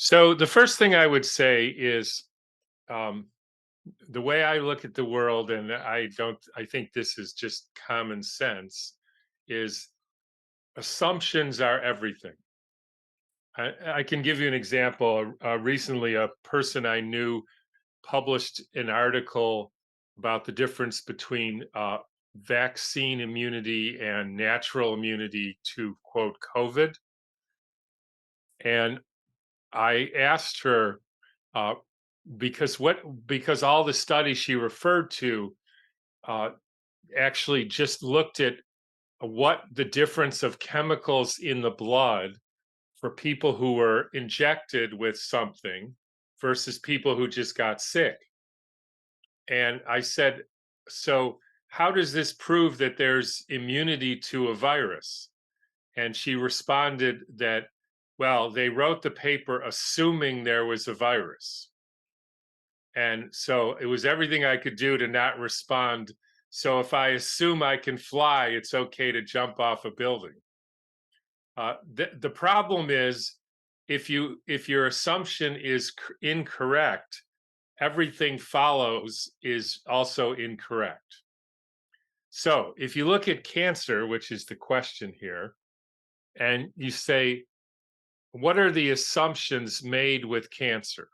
So the first thing I would say is um, the way I look at the world, and I think this is just common sense, is assumptions are everything. I can give you an example. Recently, a person I knew published an article about the difference between vaccine immunity and natural immunity to quote COVID. And I asked her, uh, because all the studies she referred to uh, actually just looked at what the difference of chemicals in the blood for people who were injected with something versus people who just got sick. And I said, so how does this prove that there's immunity to a virus? And she responded that, well, they wrote the paper assuming there was a virus. And so it was everything I could do to not respond. So if I assume I can fly, it's okay to jump off a building. The problem is if your assumption is incorrect, everything follows is also incorrect. So if you look at cancer, which is the question here, and you say, what are the assumptions made with cancer?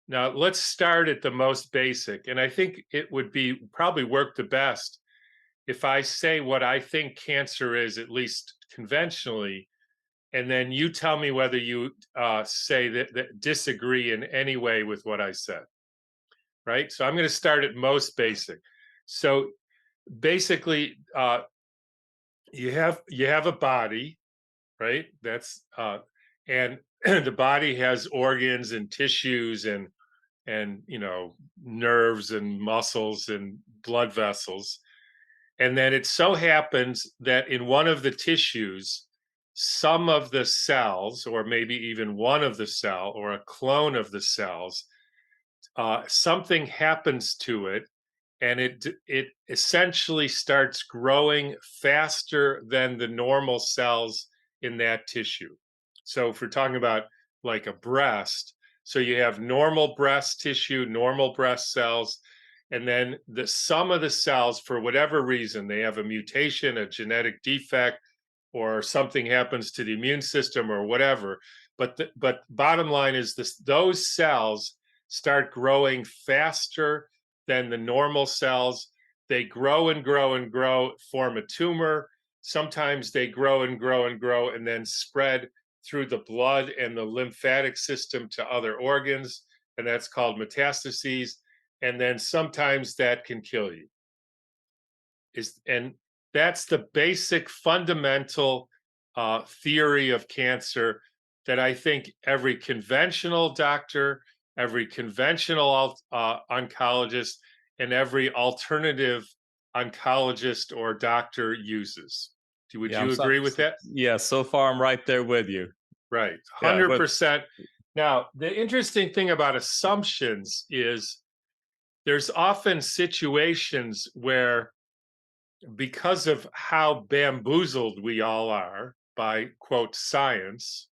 Now, let's start at the most basic. And I think it would be probably work the best if I say what I think cancer is, at least conventionally, and then you tell me whether you say that disagree in any way with what I said, right? So I'm going to start at most basic. So basically, you have a body, right? That's and the body has organs and tissues and nerves and muscles and blood vessels, and then it so happens that in one of the tissues some of the cells, or maybe even one of the cell or a clone of the cells, something happens to it, and it essentially starts growing faster than the normal cells in that tissue. So if we're talking about like a breast, so you have normal breast tissue, normal breast cells, and then some of the cells, for whatever reason, they have a mutation, a genetic defect, or something happens to the immune system or whatever. But bottom line is this: those cells start growing faster than the normal cells. They grow and grow and grow, form a tumor. Sometimes they grow and grow and grow and then spread through the blood and the lymphatic system to other organs, and that's called metastases. And then sometimes that can kill you. And that's the basic fundamental theory of cancer that I think every conventional doctor, every conventional oncologist, and every alternative oncologist or doctor uses. Would Yeah, I'm you so, agree with that? yeah, so far I'm right there with you. Right, Yeah, but 100%. Now, the interesting thing about assumptions is there's often situations where, because of how bamboozled we all are by quote science,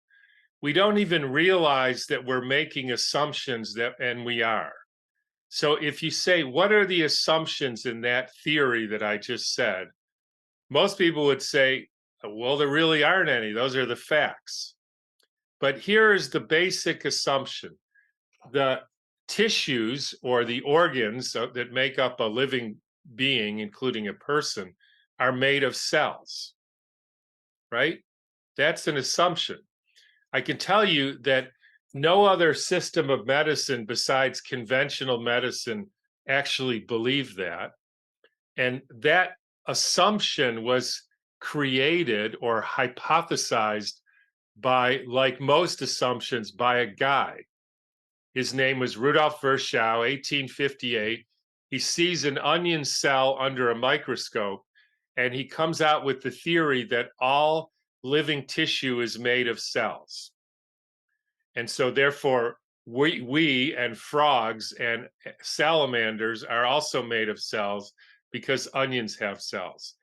we don't even realize that we're making assumptions, and we are. So if you say, what are the assumptions in that theory that I just said? Most people would say, well, there really aren't any. Those are the facts. But here is the basic assumption: the tissues or the organs that make up a living being, including a person, are made of cells, right? That's an assumption. I can tell you that no other system of medicine besides conventional medicine actually believed that. And that assumption was created or hypothesized by, like most assumptions, by a guy. His name was Rudolf Virchow, 1858. He sees an onion cell under a microscope, and he comes out with the theory that all living tissue is made of cells. And so, therefore, we and frogs and salamanders are also made of cells because onions have cells.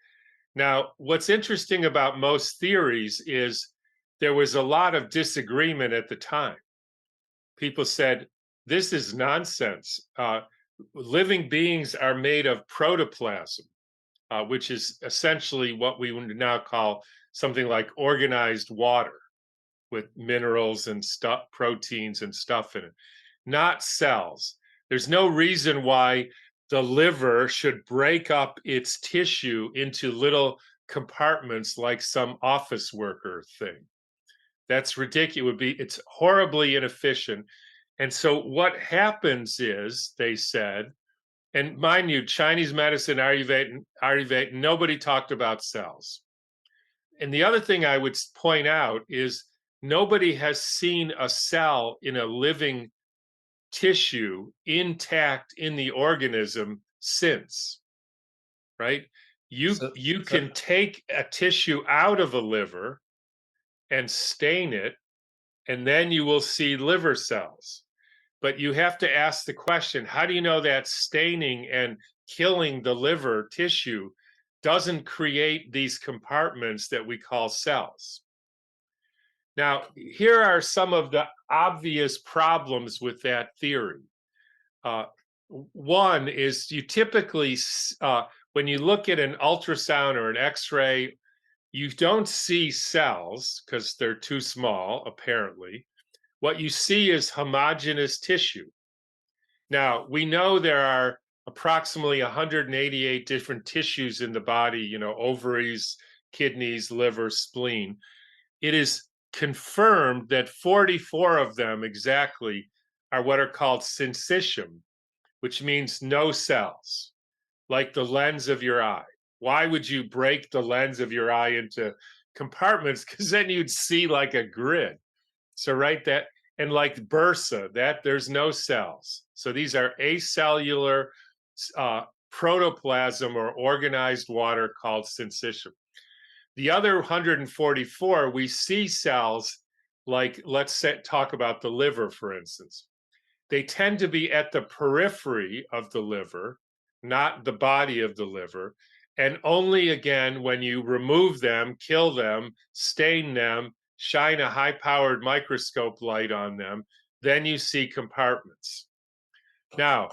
Now, what's interesting about most theories is there was a lot of disagreement at the time. people said, this is nonsense. Living beings are made of protoplasm, which is essentially what we would now call something like organized water with minerals and stuff, proteins and stuff in it, not cells. There's no reason why the liver should break up its tissue into little compartments like some office worker thing. That's ridiculous. It's horribly inefficient. And so what happens is, they said, and mind you, Chinese medicine, Ayurveda, nobody talked about cells. And the other thing I would point out is nobody has seen a cell in a living tissue intact in the organism since, right? You So, you so, can take a tissue out of a liver and stain it, and then you will see liver cells. But you have to ask the question, how do you know that staining and killing the liver tissue doesn't create these compartments that we call cells? Now, here are some of the obvious problems with that theory. Uh, One is you typically, when you look at an ultrasound or an x ray, you don't see cells because they're too small, apparently. What you see is homogeneous tissue. Now, we know there are approximately 188 different tissues in the body, ovaries, kidneys, liver, spleen. It is confirmed that 44 of them exactly are what are called syncytium, which means no cells, like the lens of your eye. Why would you break the lens of your eye into compartments? Because then you'd see like a grid. So, right, that, and like bursa, that there's no cells. So these are acellular uh, protoplasm or organized water called syncytium. The other 144, we see cells like, talk about the liver, for instance. They tend to be at the periphery of the liver, not the body of the liver. And only again, when you remove them, kill them, stain them, shine a high powered microscope light on them, then you see compartments. Now,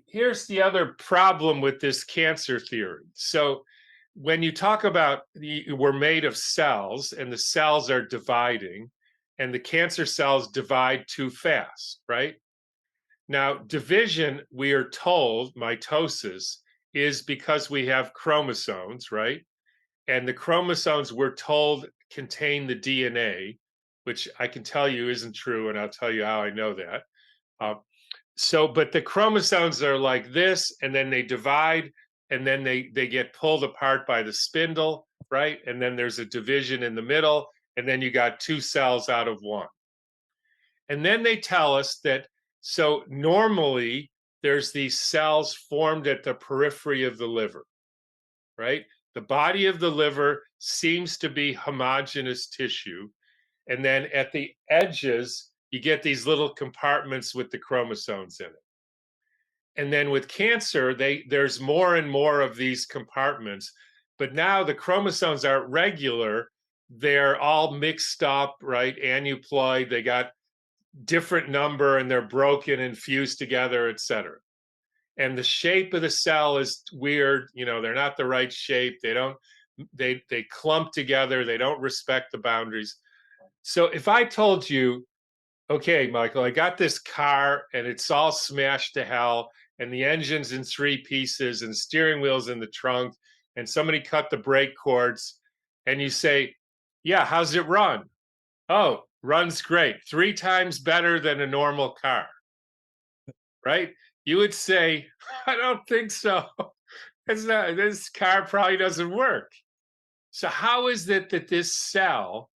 here's the other problem with this cancer theory. So, when you talk about we're made of cells and the cells are dividing, and the cancer cells divide too fast, right? Now, division, we are told, mitosis, is because we have chromosomes, right? And the chromosomes, we're told, contain the DNA, which I can tell you isn't true, and I'll tell you how I know that. Uh, but the chromosomes are like this, and then they divide, and then they get pulled apart by the spindle, right? And then there's a division in the middle, and then you got two cells out of one. And then they tell us that, so normally there's these cells formed at the periphery of the liver, right? The body of the liver seems to be homogeneous tissue. And then at the edges, you get these little compartments with the chromosomes in it. And then with cancer, there's more and more of these compartments, but now the chromosomes aren't regular. They're all mixed up, right? Aneuploid, they got different number and they're broken and fused together, etc. And the shape of the cell is weird. They're not the right shape. They clump together. They don't respect the boundaries. So if I told you, okay, Michael, I got this car and it's all smashed to hell, and the engine's in three pieces, and steering wheel's in the trunk, and somebody cut the brake cords, and you say, yeah, how's it run? Oh, runs great. 3 times better than a normal car, right? You would say, I don't think so. This car probably doesn't work. So how is it that this cell,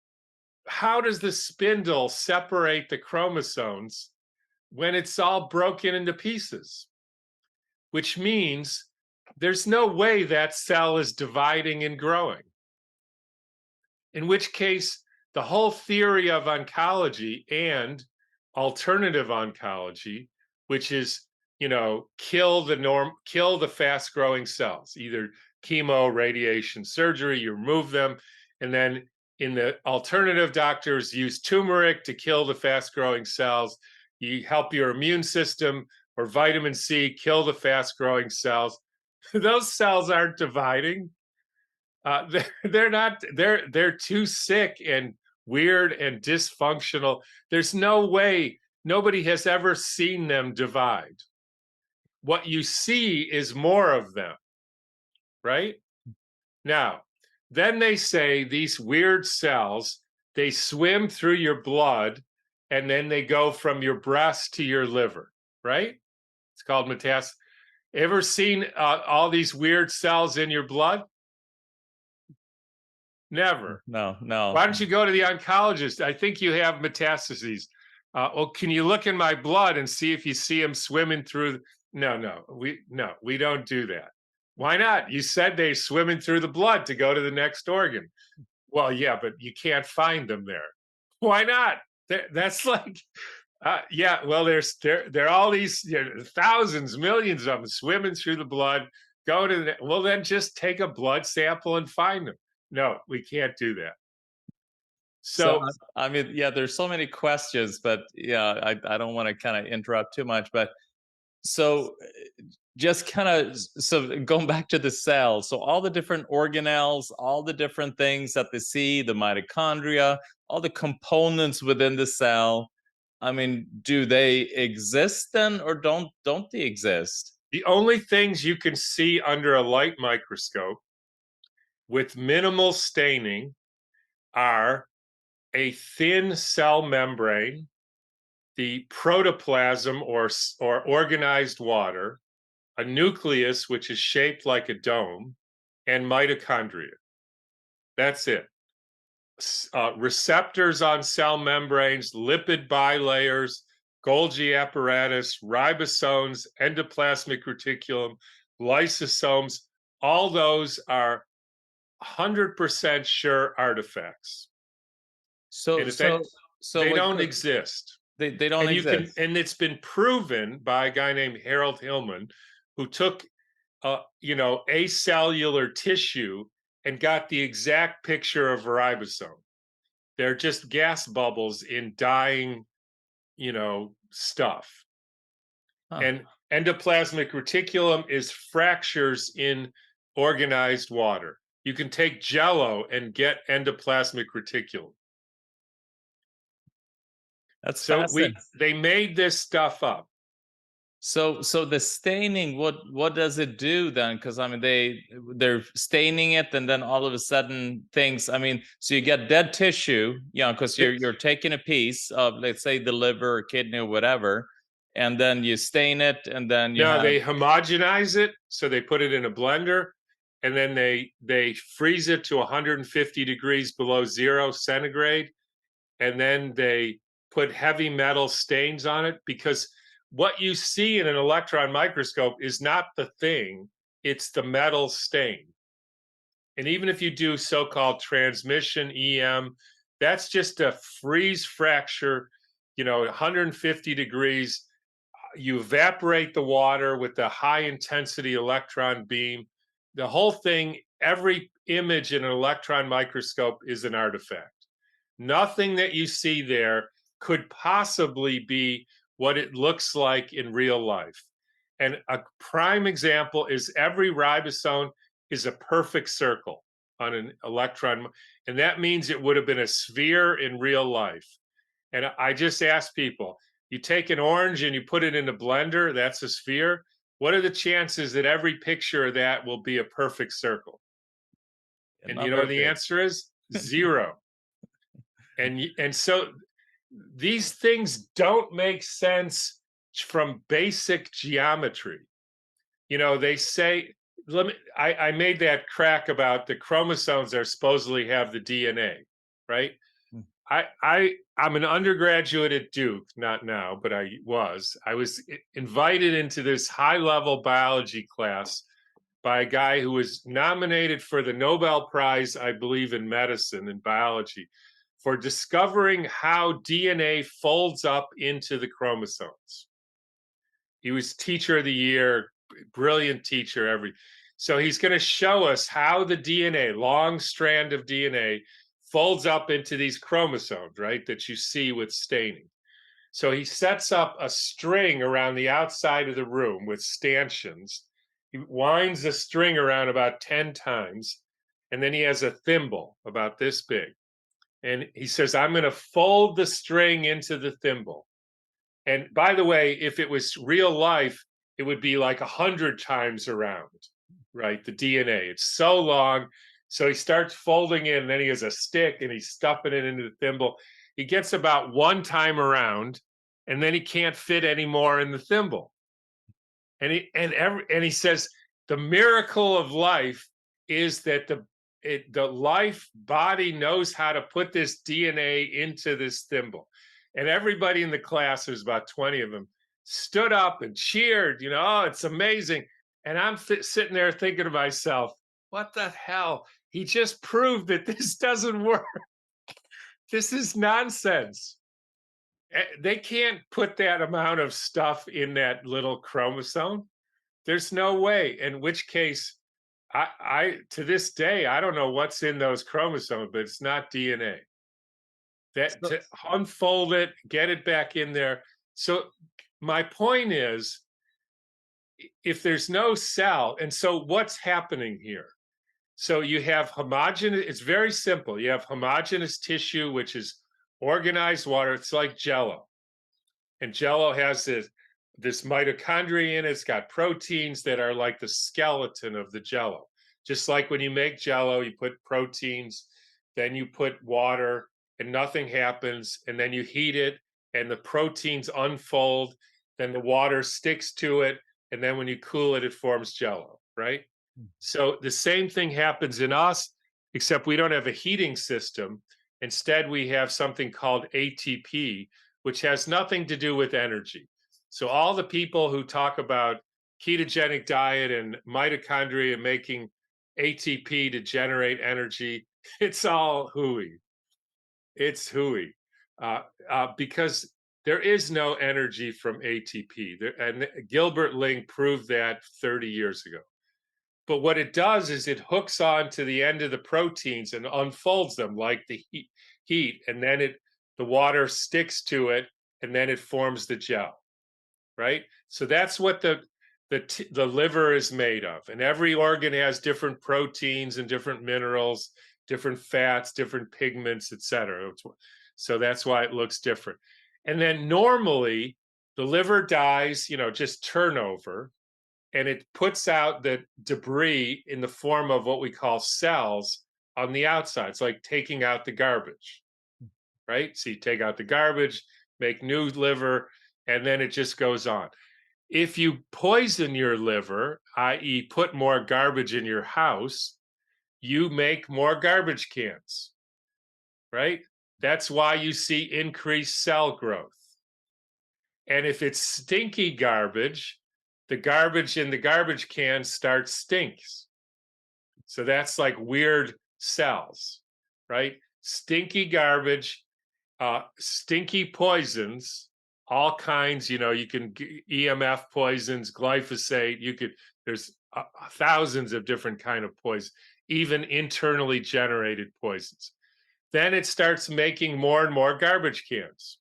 how does the spindle separate the chromosomes when it's all broken into pieces? Which means there's no way that cell is dividing and growing. In which case, the whole theory of oncology and alternative oncology, which is, kill the fast growing cells, either chemo, radiation, surgery, you remove them. And then in the alternative, doctors use turmeric to kill the fast growing cells. You help your immune system, or vitamin C kill the fast growing cells. Those cells aren't dividing. They're not. They're too sick and weird and dysfunctional. There's no way. Nobody has ever seen them divide. What you see is more of them, right? Now, then they say these weird cells, they swim through your blood and then they go from your breast to your liver, right? It's called metastasis. Ever seen all these weird cells in your blood? Never. No, Why no. don't you go to the oncologist? I think you have metastases. Well, can you look in my blood and see if you see them swimming through? No, we don't do that. Why not? You said they swimming through the blood to go to the next organ. Well, yeah, but you can't find them there. Why not? That's like, yeah. Well, there are all these thousands, millions of them swimming through the blood. Go to the well, then just take a blood sample and find them. No, we can't do that. So So I mean, yeah, there's so many questions, but yeah, I don't want to kind of interrupt too much. But so just kind of so going back to the cell, so all the different organelles, all the different things that they see, the mitochondria, all the components within the cell. I mean, do they exist then, or don't they exist? the only things you can see under a light microscope with minimal staining are a thin cell membrane, the protoplasm or organized water, a nucleus which is shaped like a dome, and mitochondria. That's it. Receptors on cell membranes, lipid bilayers, Golgi apparatus, ribosomes, endoplasmic reticulum, lysosomes, all those are 100% sure artifacts. So And if they, so they like don't exist. they don't And you can, exist. and it's been proven by a guy named Harold Hillman, who took acellular tissue and got the exact picture of a ribosome. They're just gas bubbles in dying, stuff. Huh. And endoplasmic reticulum is fractures in organized water. You can take jello and get endoplasmic reticulum. That's So fascinating. they made this stuff up. So the staining, what does it do then? Because I mean they're staining it, and then all of a sudden things. I mean, so you get dead tissue, because you're taking a piece of, let's say, the liver or kidney or whatever, and then you stain it, and then you No, have. they homogenize it, so they put it in a blender, and then they freeze it to 150 degrees below 0 centigrade, and then they put heavy metal stains on it, because what you see in an electron microscope is not the thing, it's the metal stain. And even if you do so-called transmission EM, that's just a freeze fracture, 150 degrees. You evaporate the water with the high intensity electron beam. The whole thing, every image in an electron microscope is an artifact. Nothing that you see there could possibly be what it looks like in real life. And a prime example is every ribosome is a perfect circle on an electron. And that means it would have been a sphere in real life. And I just ask people, you take an orange and you put it in a blender, that's a sphere. What are the chances that every picture of that will be a perfect circle? And you Not know very the big. answer is zero. And so these things don't make sense from basic geometry. They say, I made that crack about the chromosomes are supposedly have the DNA, right? Hmm. I'm an undergraduate at Duke, not now, but I was. I was invited into this high-level biology class by a guy who was nominated for the Nobel Prize, I believe, in medicine and biology, for discovering how DNA folds up into the chromosomes. He was teacher of the year, brilliant teacher. So he's going to show us how the DNA, long strand of DNA, folds up into these chromosomes, right? That you see with staining. So he sets up a string around the outside of the room with stanchions. He winds the string around about 10 times, and then he has a thimble about this big. And he says, I'm going to fold the string into the thimble. And by the way, if it was real life, it would be like 100 times around, right? The DNA. It's so long. So he starts folding in, and then he has a stick and he's stuffing it into the thimble. He gets about one time around, and then he can't fit any more in the thimble. And he says the miracle of life is that the life body knows how to put this DNA into this thimble. And everybody in the class, there's about 20 of them, stood up and cheered, oh, it's amazing. And I'm sitting there thinking to myself, what the hell? He just proved that this doesn't work. This is nonsense. They can't put that amount of stuff in that little chromosome. There's no way. In which case, I to this day, I don't know what's in those chromosomes, but it's not DNA. That So, to unfold it, get it back in there. So my point is, if there's no cell, and so what's happening here? So you have homogeneous, it's very simple. You have homogeneous tissue, which is organized water. It's like jello. And jello has this mitochondria in it. It's got proteins that are like the skeleton of the jello. Just like when you make jello, you put proteins, then you put water, and nothing happens. And then you heat it, and the proteins unfold. Then the water sticks to it. And then when you cool it, it forms jello, right? So the same thing happens in us, except we don't have a heating system. Instead, we have something called ATP, which has nothing to do with energy. So all the people who talk about ketogenic diet and mitochondria making ATP to generate energy, it's all hooey. It's hooey. Because there is no energy from ATP. And Gilbert Ling proved that 30 years ago. But what it does is it hooks on to the end of the proteins and unfolds them like the heat, and then the water sticks to it, and then it forms the gel, right? So that's what the liver is made of, and every organ has different proteins and different minerals, different fats, different pigments, etc. So that's why it looks different. And then normally the liver dies, just turnover, and it puts out the debris in the form of what we call cells on the outside. It's like taking out the garbage, right? So you take out the garbage, make new liver, and then it just goes on. If you poison your liver, i.e., put more garbage in your house, you make more garbage cans, right? That's why you see increased cell growth. And if it's stinky garbage, the garbage in the garbage can starts stinks. So that's like weird cells, right? Stinky garbage, stinky poisons, all kinds, you can EMF poisons, glyphosate, there's thousands of different kind of poisons, even internally generated poisons. Then it starts making more and more garbage cans,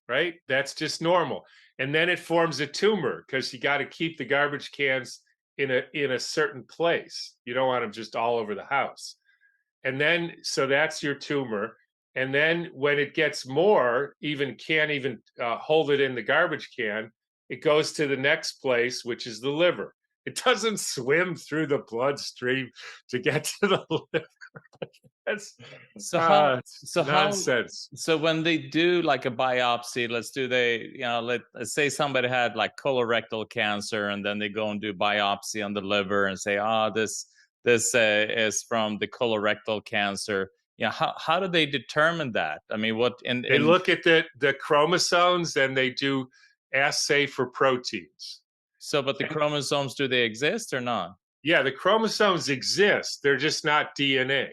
right? That's just normal. And then it forms a tumor because you got to keep the garbage cans in a certain place. You don't want them just all over the house. And then so that's your tumor. And then when it gets more, even can't even hold it in the garbage can, it goes to the next place, which is the liver. It doesn't swim through the bloodstream to get to the liver. That's so how it's so how nonsense. so when they do like a biopsy, let's do they, let's say somebody had like colorectal cancer and then they go and do biopsy on the liver and say, this is from the colorectal cancer. How do they determine that? I mean, what They in look at the chromosomes and they do assay for proteins. so but the And chromosomes, do they exist or not? yeah, the chromosomes exist. They're just not DNA.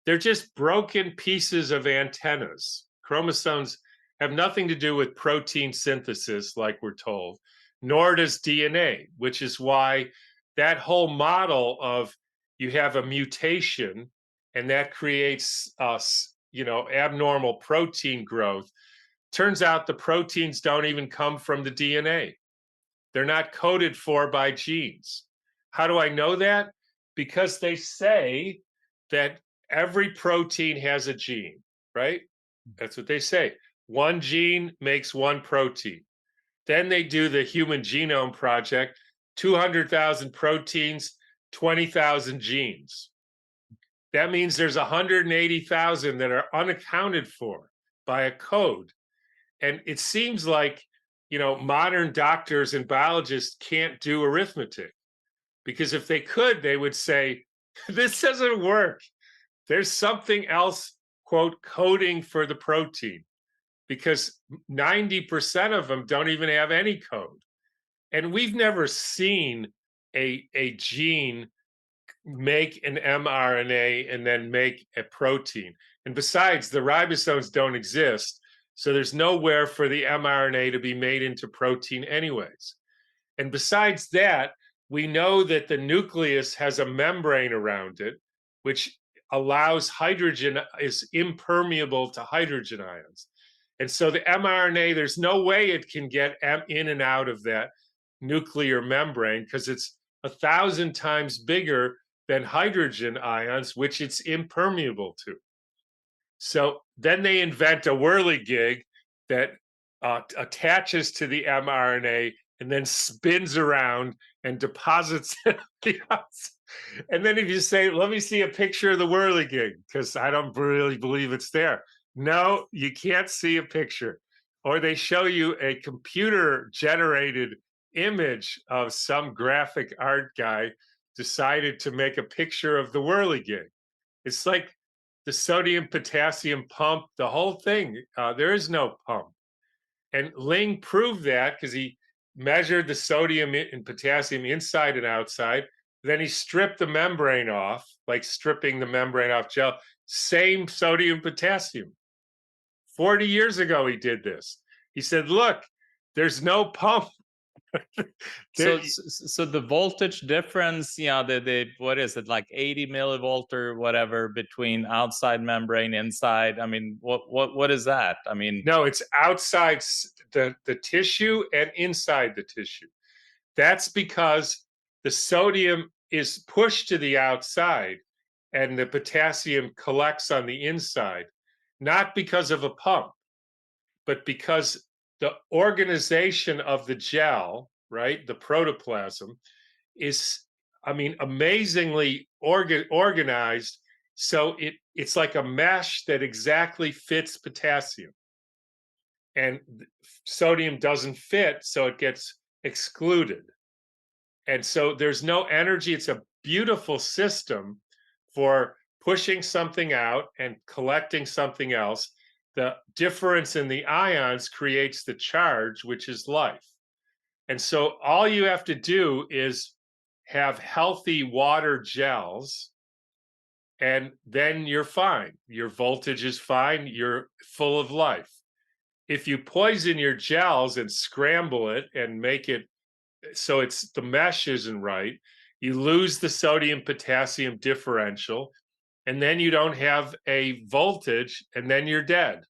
They're just broken pieces of antennas. Chromosomes have nothing to do with protein synthesis, like we're told, nor does DNA, which is why that whole model of you have a mutation and that creates abnormal protein growth. Turns out the proteins don't even come from the DNA. They're not coded for by genes. How do I know that? Because they say that every protein has a gene, right? That's what they say. One gene makes one protein. Then they do the Human Genome Project, 200,000 proteins, 20,000 genes. That means there's 180,000 that are unaccounted for by a code. And it seems like, modern doctors and biologists can't do arithmetic, because if they could, they would say, this doesn't work. There's something else, quote, coding for the protein, because 90% of them don't even have any code. And we've never seen a gene make an mRNA and then make a protein. And besides, the ribosomes don't exist. So there's nowhere for the mRNA to be made into protein, anyways. And besides that, we know that the nucleus has a membrane around it, which allows hydrogen, is impermeable to hydrogen ions. And so the mRNA, there's no way it can get in and out of that nuclear membrane, because it's 1,000 times bigger than hydrogen ions, which it's impermeable to. So then they invent a whirligig that attaches to the mRNA and then spins around and deposits it on the outside. And then if you say, let me see a picture of the whirligig, because I don't really believe it's there. No, you can't see a picture. Or they show you a computer generated image of some graphic art guy decided to make a picture of the whirligig. It's like the sodium potassium pump, the whole thing. There is no pump. And Ling proved that because he measured the sodium and potassium inside and outside. Then he stripped the membrane off, like stripping the membrane off gel. Same sodium potassium. 40 years ago, he did this. He said, look, there's no pump. So, so the voltage difference, the what is it, like 80 millivolt or whatever between outside membrane, inside? I mean, what is that? I mean, No, it's outside the tissue and inside the tissue. That's because the sodium is pushed to the outside and the potassium collects on the inside, not because of a pump, but because the organization of the gel, right, the protoplasm, is, I mean, amazingly organized. So it's like a mesh that exactly fits potassium, and sodium doesn't fit, so it gets excluded. And so there's no energy. It's a beautiful system for pushing something out and collecting something else. The difference in the ions creates the charge, which is life. And so all you have to do is have healthy water gels, and then you're fine. Your voltage is fine. You're full of life. If you poison your gels and scramble it and make it so it's the mesh isn't right, you lose the sodium potassium differential, and then you don't have a voltage, and then you're dead.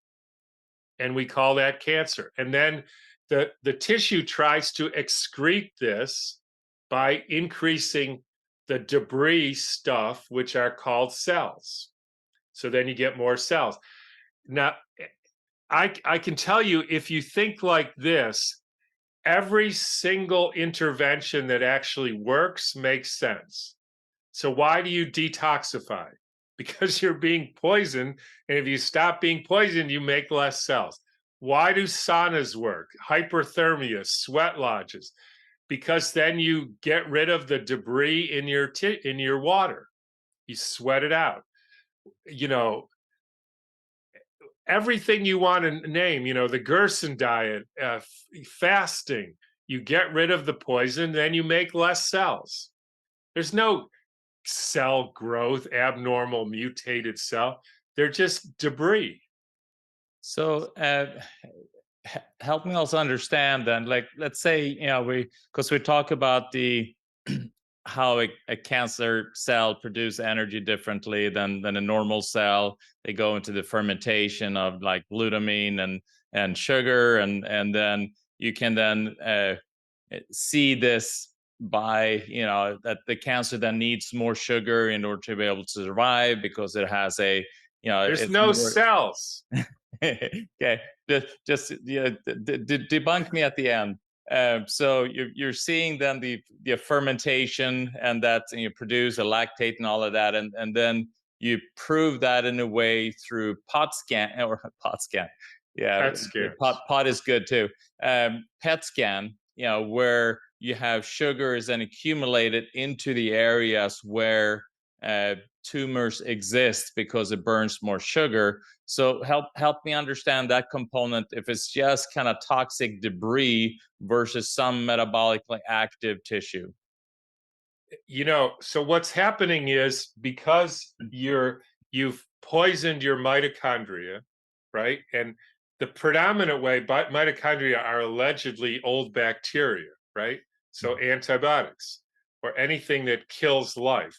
And we call that cancer. And then the tissue tries to excrete this by increasing the debris stuff, which are called cells. So then you get more cells. Now, I can tell you, if you think like this, every single intervention that actually works makes sense. So why do you detoxify? Because you're being poisoned, and if you stop being poisoned, you make less cells. Why do saunas work? Hyperthermia, sweat lodges, because then you get rid of the debris in your water. You sweat it out. You know, everything you want to name, the Gerson diet, fasting, you get rid of the poison, then you make less cells. There's no cell growth, abnormal mutated cell. They're just debris. so help me also understand then, like, let's say, because we talk about the how a cancer cell produce energy differently than a normal cell. They go into the fermentation of like glutamine and sugar, and then you can then see this by, you know, that the cancer then needs more sugar in order to be able to survive because it has a, you know, There's it's no more. cells. Okay, just yeah, debunk me at the end. So you're seeing then the fermentation, and that, and you produce a lactate and all of that, and then you prove that in a way through pot scan or pot scan. Yeah, PET pot scans. pot is good too. PET scan, you know, where you have sugars and accumulated into the areas where tumors exist because it burns more sugar. So help me understand that component, if it's just kind of toxic debris versus some metabolically active tissue. So what's happening is because you've poisoned your mitochondria, right? And the predominant way, mitochondria are allegedly old bacteria, right? So antibiotics or anything that kills life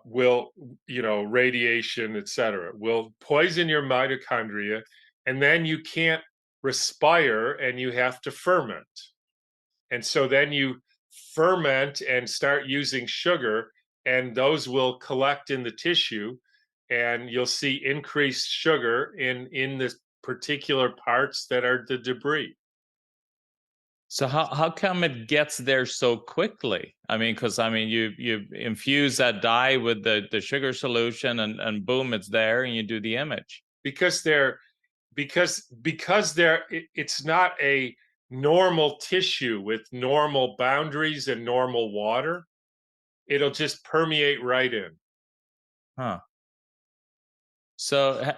will, radiation, etc., will poison your mitochondria, and then you can't respire and you have to ferment. And so then you ferment and start using sugar, and those will collect in the tissue, and you'll see increased sugar in the particular parts that are the debris. So how come it gets there so quickly? I mean, because I mean, you infuse that dye with the sugar solution, and boom, it's there, and you do the image. Because it's not a normal tissue with normal boundaries and normal water. It'll just permeate right in. Huh. So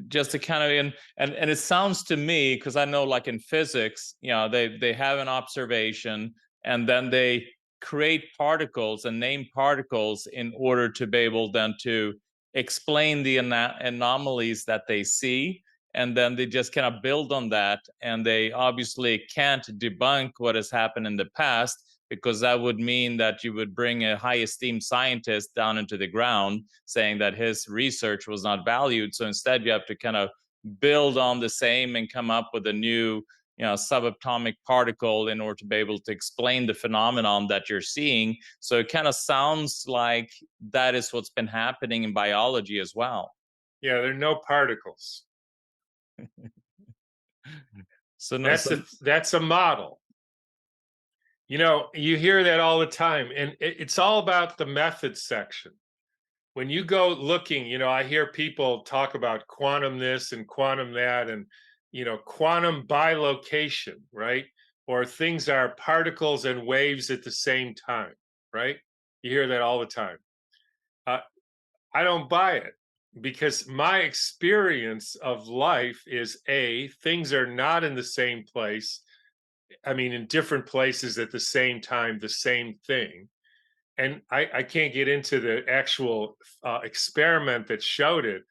just to kind of and it sounds to me, because I know like in physics, you know, they have an observation, and then they create particles and name particles in order to be able then to explain the anomalies that they see, and then they just kind of build on that, and they obviously can't debunk what has happened in the past, because that would mean that you would bring a high esteemed scientist down into the ground saying that his research was not valued. So instead, you have to kind of build on the same and come up with a new, you know, subatomic particle in order to be able to explain the phenomenon that you're seeing. So it kind of sounds like that is what's been happening in biology as well. Yeah, there are no particles. So no, That's so a model. You hear that all the time, and it's all about the methods section. When you go looking, I hear people talk about quantum this and quantum that, and quantum bilocation, right? Or things are particles and waves at the same time, right? You hear that all the time. Uh, I don't buy it, because my experience of life is things are not in the same place. I mean, in different places at the same time, the same thing. And I can't get into the actual experiment that showed it,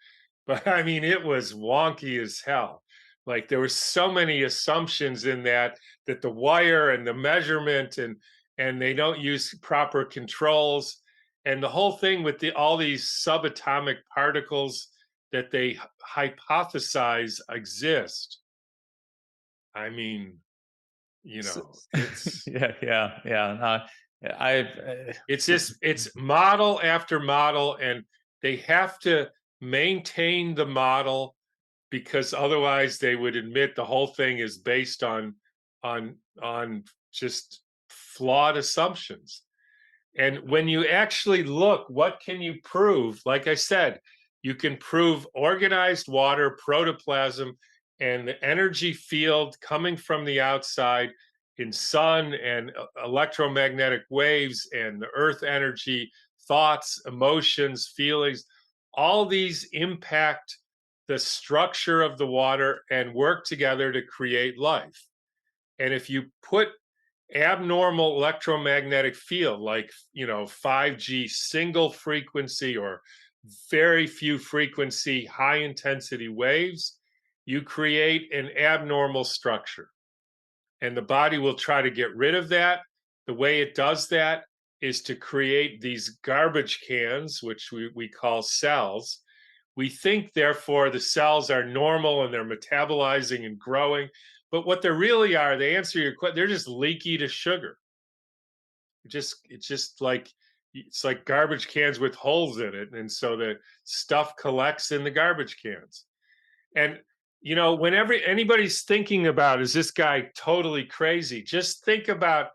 but I mean, it was wonky as hell. Like, there were so many assumptions in that the wire and the measurement, and they don't use proper controls, and the whole thing with all these subatomic particles that they hypothesize exist. I mean, so, it's yeah. I've It's just it's model after model, and they have to maintain the model, because otherwise they would admit the whole thing is based on just flawed assumptions. And when you actually look, what can you prove? Like I said, you can prove organized water, protoplasm, and the energy field coming from the outside in sun and electromagnetic waves and the earth energy, thoughts, emotions, feelings. All these impact the structure of the water and work together to create life. And if you put abnormal electromagnetic field, like 5G single frequency or very few frequency high intensity waves, you create an abnormal structure, and the body will try to get rid of that. The way it does that is to create these garbage cans, which we call cells, We think, therefore, the cells are normal and they're metabolizing and growing. But what they really are, they answer your question, they're just leaky to sugar. It's just like it's like garbage cans with holes in it. And so the stuff collects in the garbage cans. And whenever anybody's thinking about, is this guy totally crazy? Just think about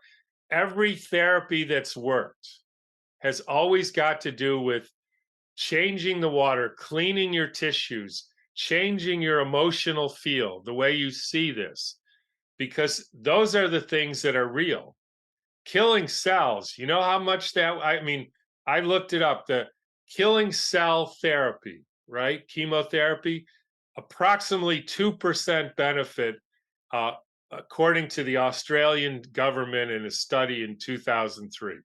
every therapy that's worked has always got to do with changing the water, cleaning your tissues, changing your emotional field, the way you see this, because those are the things that are real. Killing cells, you know how much that, I mean, I looked it up, the killing cell therapy, right? Chemotherapy, approximately 2% benefit, uh, according to the Australian government in a study in 2003.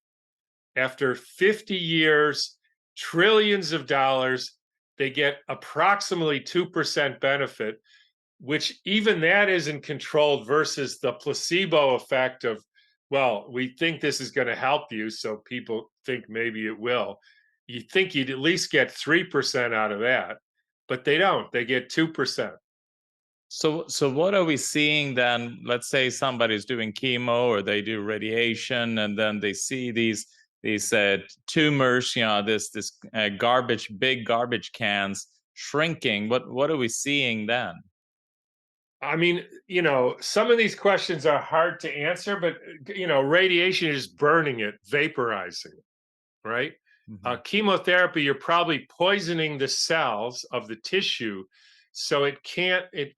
After 50 years, trillions of dollars, they get approximately 2% benefit, which even that isn't controlled versus the placebo effect of, well, we think this is going to help you, so people think maybe it will. You think you'd at least get 3% out of that, but they don't. They get 2%. So what are we seeing then? Let's say somebody's doing chemo or they do radiation, and then they see these tumors, this big garbage cans shrinking. What are we seeing then? I mean, some of these questions are hard to answer, but radiation is burning it, vaporizing it, right? Mhm. Chemotherapy, you're probably poisoning the cells of the tissue, so it can't. It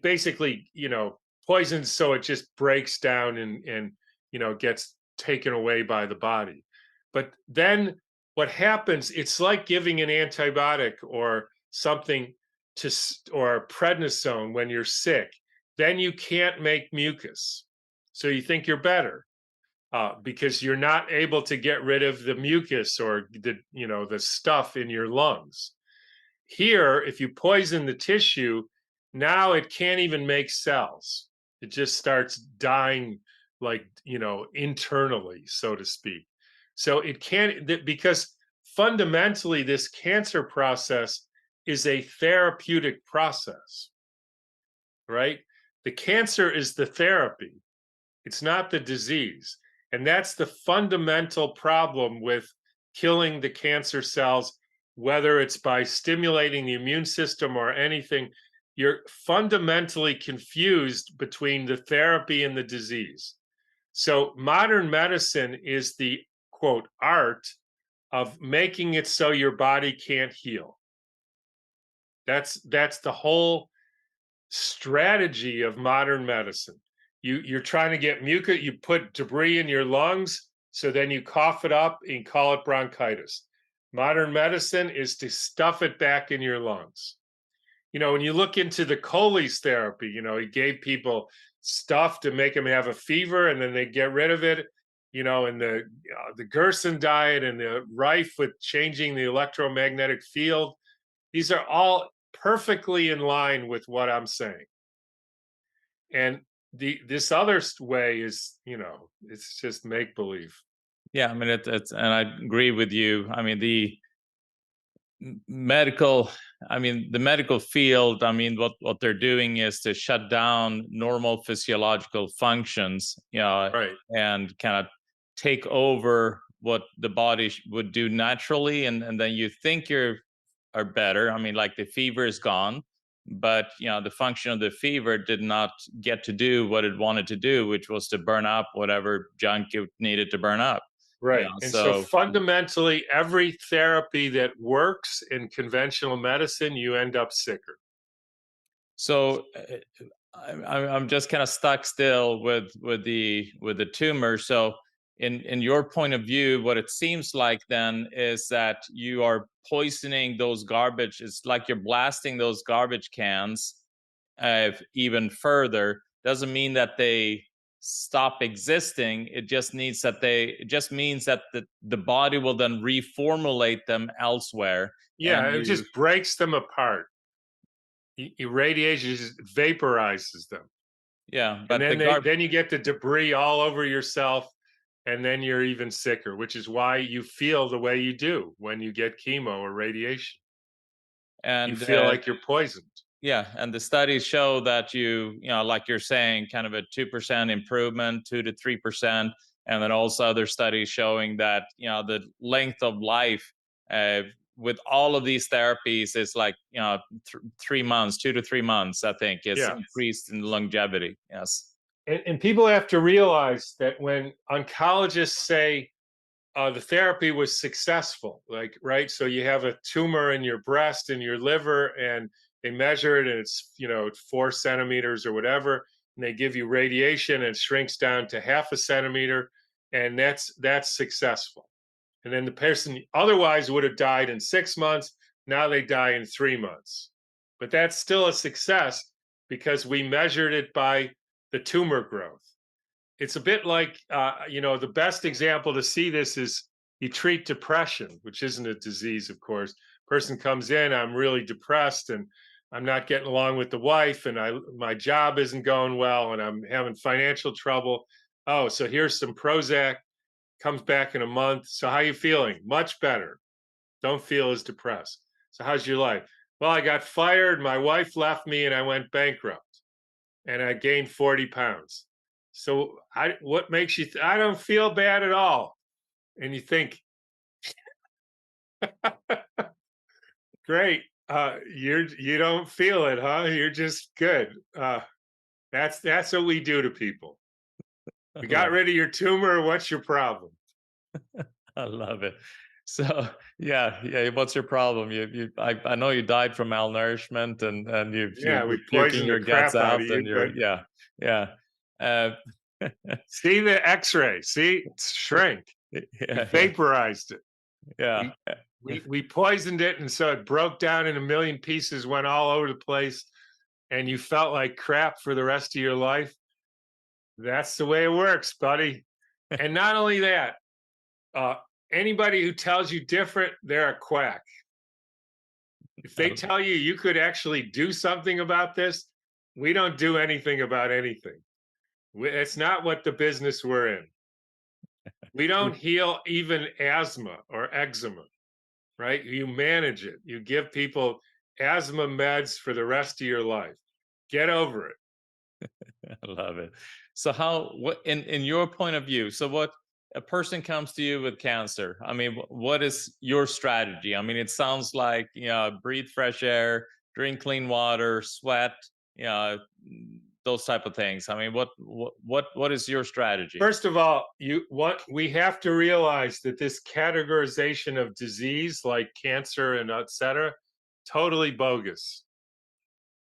basically poisons, so it just breaks down and gets taken away by the body. But then what happens? It's like giving an antibiotic or something or prednisone when you're sick. Then you can't make mucus, so you think you're better because you're not able to get rid of the mucus or the stuff in your lungs. Here, if you poison the tissue, now it can't even make cells. It just starts dying, like internally, so to speak. So it can't because fundamentally this cancer process is a therapeutic process, right? The cancer is the therapy, it's not the disease. And that's the fundamental problem with killing the cancer cells, whether it's by stimulating the immune system or anything. You're fundamentally confused between the therapy and the disease. So, modern medicine is the quote art of making it so your body can't heal. That's the whole strategy of modern medicine. You're trying to get mucus, you put debris in your lungs, so then you cough it up and call it bronchitis. Modern medicine is to stuff it back in your lungs. When you look into the Coley's therapy, he gave people stuff to make them have a fever and then they get rid of it. And the Gerson diet and the rife with changing the electromagnetic field, these are all perfectly in line with what I'm saying. And this other way is, it's just make believe. Yeah, I mean it's and I agree with you. I mean medical the medical field, what they're doing is to shut down normal physiological functions, Right. and kind of take over what the body would do naturally, and then you think you're are better. Like the fever is gone, but the function of the fever did not get to do what it wanted to do, which was to burn up whatever junk it needed to burn up. Right. And so So fundamentally, every therapy that works in conventional medicine, you end up sicker. So I'm just kind of stuck still with the tumor. So in your point of view, what it seems like then is that you are poisoning those garbage. It's like you're blasting those garbage cans even further. Doesn't mean that they stop existing. It just means that the body will then reformulate them elsewhere, Yeah, and it you just breaks them apart. Irradiation just vaporizes them. yeah, And but the then you get the debris all over yourself, and then you're even sicker, which is why you feel the way you do when you get chemo or radiation. You And feel like you're poisoned. yeah, and the studies show that like you're saying, kind of a 2% improvement, 2 to 3%, and then also other studies showing that the length of life uh, with all of these therapies is like 3 months, 2 to 3 months. I think is Yeah. increased in longevity. Yes. And people have to realize that when oncologists say the therapy was successful, like, right? So you have a tumor in your breast and your liver, and they measure it, and it's, 4 centimeters or whatever, and they give you radiation, and it shrinks down to half a centimeter, and that's successful. And then the person otherwise would have died in 6 months. Now they die in 3 months. But that's still a success because we measured it by the tumor growth. It's a bit like, the best example to see this is you treat depression, which isn't a disease, of course. Person comes in, I'm really depressed and I'm not getting along with the wife, and my job isn't going well, and I'm having financial trouble. Oh, so here's some Prozac, comes back in a month. So how you feeling? Much better. Don't feel as depressed. So how's your life? Well, I got fired, my wife left me, and I went bankrupt, and I gained 40 pounds. So what makes you I don't feel bad at all. And you think, great. You don't feel it, huh? You're just good. That's what we do to people. I We got love rid of your tumor. What's your problem? I love it. So yeah, yeah. What's your problem? I know you died from malnourishment, and Yeah, we you're puking poisoned the your guts crap out of out, and you, but yeah, yeah, uh, see the X-ray. See, it's shrink. We yeah, yeah, vaporized it. yeah. We we poisoned it, and so it broke down in a million pieces, went all over the place, and you felt like crap for the rest of your life. That's the way it works, buddy. And not only that, uh, anybody who tells you different, they're a quack. If they tell you you could actually do something about this, we don't do anything about anything. It's not what the business we're in. We don't heal even asthma or eczema, right? You manage it. You give people asthma meds for the rest of your life. Get over it. I love it. So how what in your point of view, so what a person comes to you with cancer, I mean, what is your strategy? I mean, it sounds like, breathe fresh air, drink clean water, sweat, those type of things. I mean, what is your strategy? First of all, what we have to realize that this categorization of disease like cancer and et cetera, totally bogus.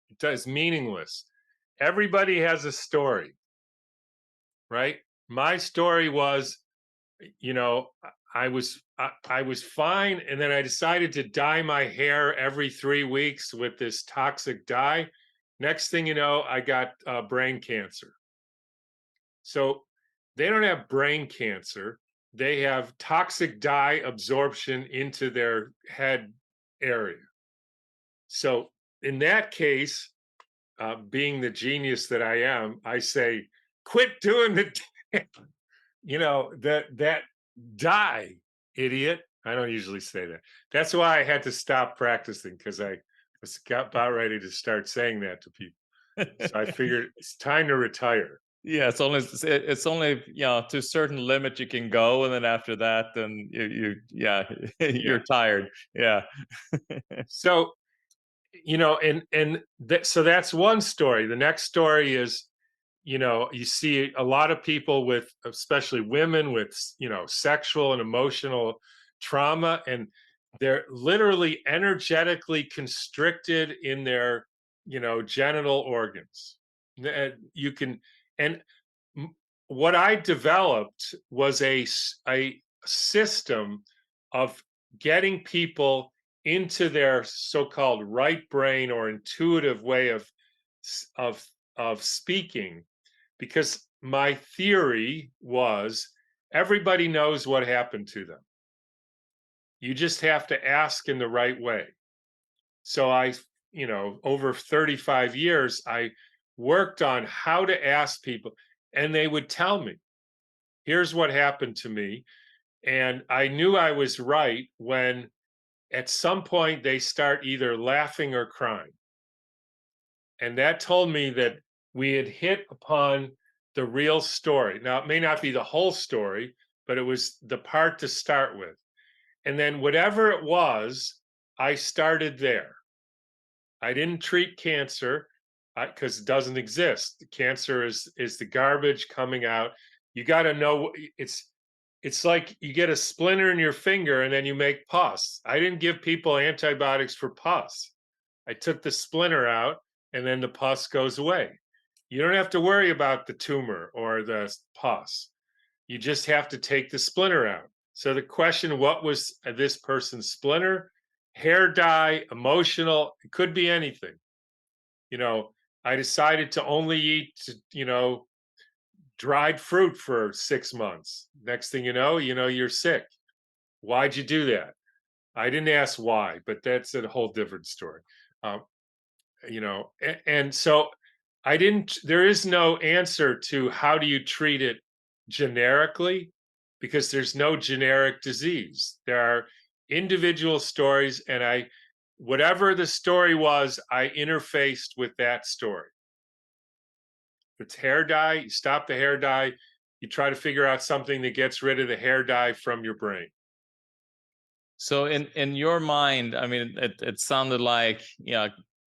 It is meaningless. Everybody has a story, right? My story was, you know, I was fine, and then I decided to dye my hair every 3 weeks with this toxic dye. Next thing you know, I got brain cancer. So they don't have brain cancer. They have toxic dye absorption into their head area. So in that case, being the genius that I am, I say, quit doing the, that dye, idiot. I don't usually say that. That's why I had to stop practicing, because I was about ready to start saying that to people. So I figured it's time to retire. Yeah, it's only to a certain limit you can go, and then after that, then you yeah, Yeah. you're tired. Yeah. So so that's one story. The next story is, you see a lot of people with, especially women with, sexual and emotional trauma, and they're literally energetically constricted in their, genital organs. You can, and m- what I developed was a system of getting people into their so-called right brain or intuitive way of speaking, because my theory was everybody knows what happened to them. You just have to ask in the right way. So over 35 years, I worked on how to ask people, and they would tell me, here's what happened to me. And I knew I was right when at some point they start either laughing or crying. And that told me that we had hit upon the real story. Now, it may not be the whole story, but it was the part to start with. And then whatever it was, I started there. I didn't treat cancer because it doesn't exist. Cancer is the garbage coming out. You got to know it's like you get a splinter in your finger and then you make pus. I didn't give people antibiotics for pus. I took the splinter out and then the pus goes away. You don't have to worry about the tumor or the pus. You just have to take the splinter out. So the question, what was this person's splinter? Hair dye, emotional, it could be anything. You know, I decided to only eat, dried fruit for 6 months. Next thing you know, you're sick. Why'd you do that? I didn't ask why, but that's a whole different story. Um, and so I didn't there is no answer to how do you treat it generically, because there's no generic disease. There are individual stories, and I whatever the story was, I interfaced with that story. If it's hair dye, you stop the hair dye, you try to figure out something that gets rid of the hair dye from your brain. So in your mind, I mean, it sounded like,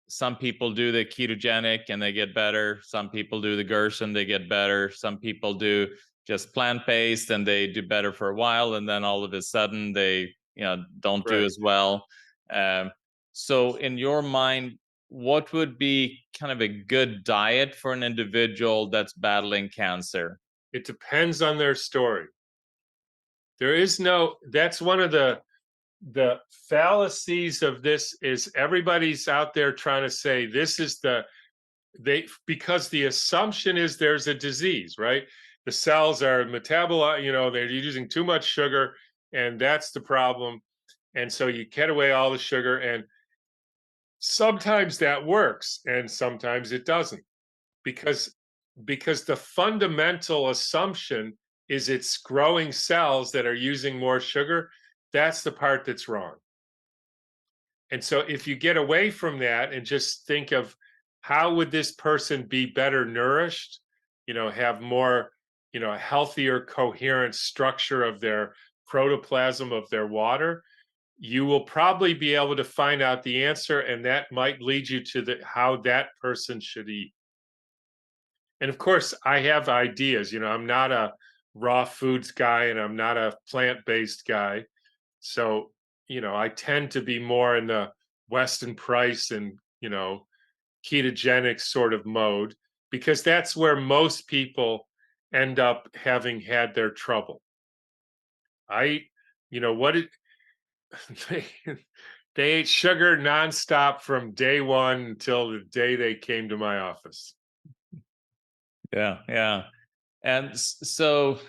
some people do the ketogenic and they get better. Some people do the Gerson, they get better. Some people do just plant-based and they do better for a while, and then all of a sudden they, don't do Right. as well. Um, so in your mind, what would be kind of a good diet for an individual that's battling cancer? It depends on their story. There is no that's one of the fallacies of this is everybody's out there trying to say this is they because the assumption is there's a disease, right? The cells are metabolized, they're using too much sugar, and that's the problem. And so you cut away all the sugar, and sometimes that works, and sometimes it doesn't, because the fundamental assumption is it's growing cells that are using more sugar. That's the part that's wrong. And so if you get away from that and just think of how would this person be better nourished, have more, a healthier, coherent structure of their protoplasm of their water, you will probably be able to find out the answer, and that might lead you to the how that person should eat. And of course, I have ideas. I'm not a raw foods guy and I'm not a plant-based guy. So, I tend to be more in the Weston Price and, ketogenic sort of mode, because that's where most people end up having had their trouble. I, what it, they, they ate sugar nonstop from day one until the day they came to my office. Yeah, yeah. And so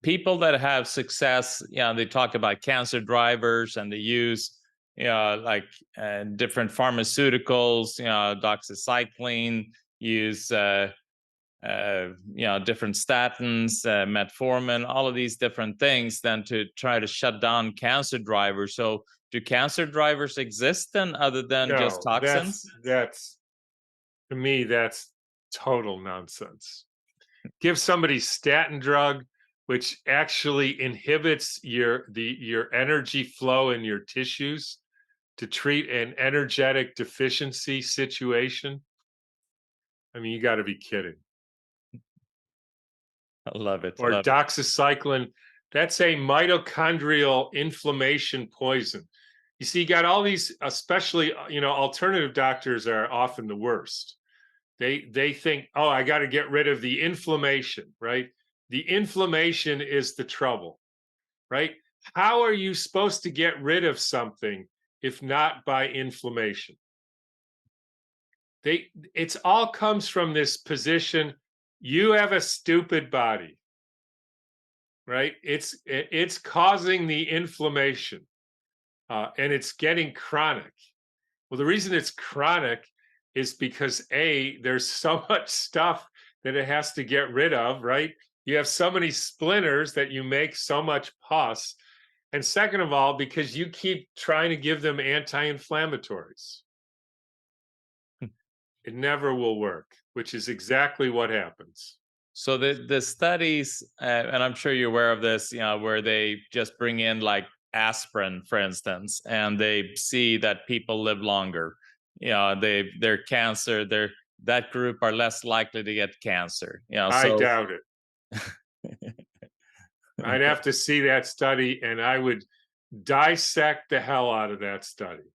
people that have success, they talk about cancer drivers and they use, like different pharmaceuticals, doxycycline, use, different statins, metformin, all of these different things, then to try to shut down cancer drivers. So, do cancer drivers exist then, other than just No, toxins? that's to me, that's total nonsense. Give somebody statin drug, which actually inhibits your energy flow in your tissues to treat an energetic deficiency situation. I mean, you got to be kidding. I love it. Or Love it. doxycycline, that's a mitochondrial inflammation poison. You see, you got all these, especially, alternative doctors are often the worst. They think, oh, I got to get rid of the inflammation, right? The inflammation is the trouble, right? How are you supposed to get rid of something if not by inflammation? It's all comes from this position, you have a stupid body, right? It's causing the inflammation, and it's getting chronic. Well, the reason it's chronic is because there's so much stuff that it has to get rid of, right? You have so many splinters that you make so much pus, And second of all, because you keep trying to give them anti-inflammatories. It never will work, which is exactly what happens. So the studies, and I'm sure you're aware of this, where they just bring in like aspirin, for instance, and they see that people live longer. Their cancer, that group are less likely to get cancer. I So doubt it. I'd have to see that study, and I would dissect the hell out of that study.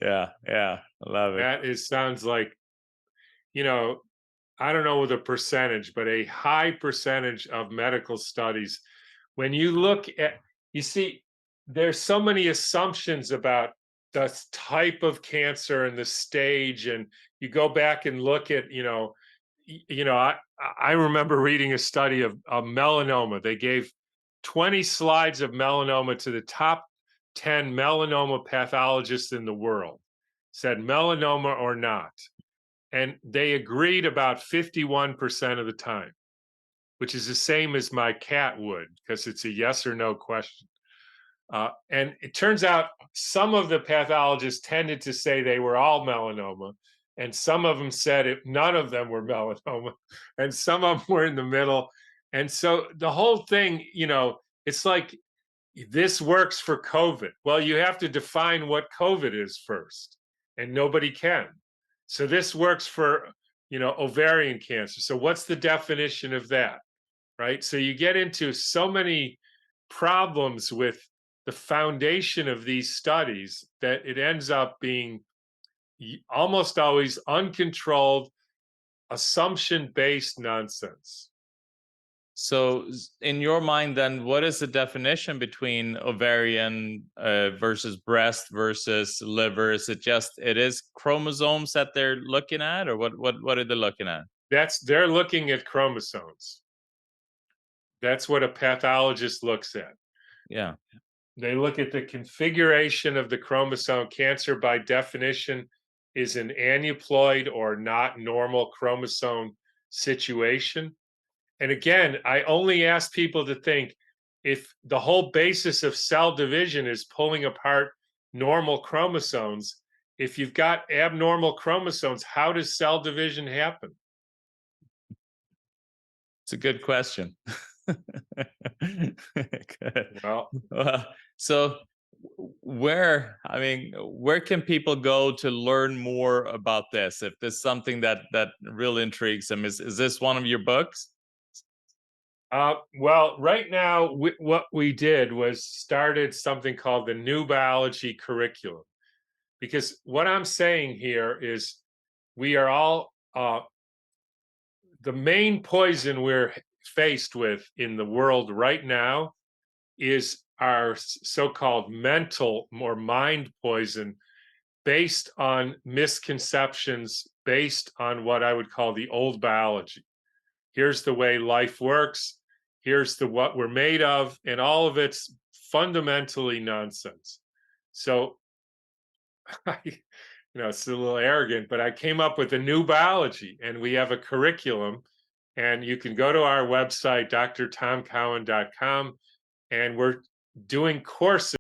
yeah, yeah, I love it. That is sounds like, you know, I don't know the percentage, but a high percentage of medical studies, when you look at, you see, there's so many assumptions about the type of cancer and the stage, and you go back and look at, I remember reading a study of melanoma. They gave 20 slides of melanoma to the top 10 melanoma pathologists in the world, said melanoma or not. And they agreed about 51% of the time, which is the same as my cat would, because it's a yes or no question. And it turns out some of the pathologists tended to say they were all melanoma, and some of them said none of them were melanoma, and some of them were in the middle. And so the whole thing, it's like this works for COVID. Well, you have to define what COVID is first, and nobody can. So this works for, ovarian cancer. So what's the definition of that? Right? So you get into so many problems with the foundation of these studies that it ends up being almost always uncontrolled, assumption based nonsense. So, in your mind, then, what is the definition between ovarian versus breast versus liver? Is it just it is chromosomes that they're looking at, or what are they looking at? They're looking at chromosomes. That's what a pathologist looks at. Yeah. They look at the configuration of the chromosome. Cancer, by definition, is an aneuploid or not normal chromosome situation. And again, I only ask people to think, if the whole basis of cell division is pulling apart normal chromosomes, if you've got abnormal chromosomes, how does cell division happen? It's a good question. Good. Well, Well, so where can people go to learn more about this? If there's something that really intrigues them, is this one of your books? right now, what we did was started something called the New Biology Curriculum. Because what I'm saying here is we are all, the main poison we're faced with in the world right now is our so-called mental or mind poison, based on misconceptions, based on what I would call the old biology. Here's the way life works, here's the what we're made of, and all of it's fundamentally nonsense. So it's a little arrogant, but I came up with a new biology, and we have a curriculum, and you can go to our website, drtomcowan.com, and we're doing courses